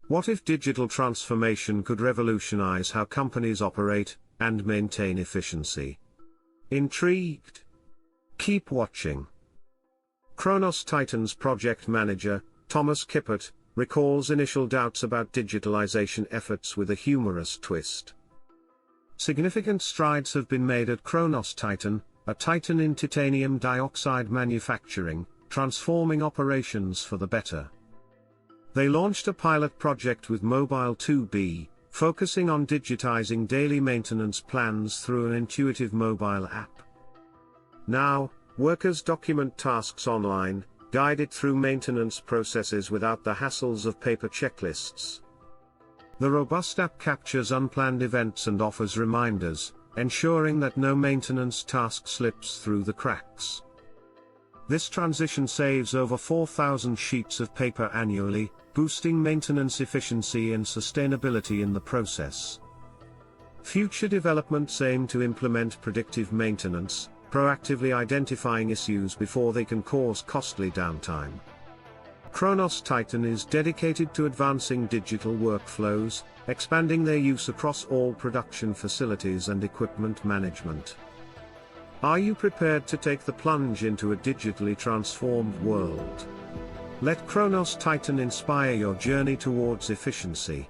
What if digital transformation could revolutionize how companies operate and maintain efficiency? Intrigued? Keep watching. Kronos Titan's project manager, Thomas Kippert, recalls initial doubts about digitalization efforts with a humorous twist. Significant strides have been made at Kronos Titan, a titan in titanium dioxide manufacturing, transforming operations for the better. They launched a pilot project with Mobile2b, focusing on digitizing daily maintenance plans through an intuitive mobile app. Now, workers document tasks online, guided through maintenance processes without the hassles of paper checklists. The robust app captures unplanned events and offers reminders, ensuring that no maintenance task slips through the cracks. This transition saves over 4,000 sheets of paper annually, boosting maintenance efficiency and sustainability in the process. Future developments aim to implement predictive maintenance, proactively identifying issues before they can cause costly downtime. Kronos Titan is dedicated to advancing digital workflows, expanding their use across all production facilities and equipment management. Are you prepared to take the plunge into a digitally transformed world? Let Kronos Titan inspire your journey towards efficiency.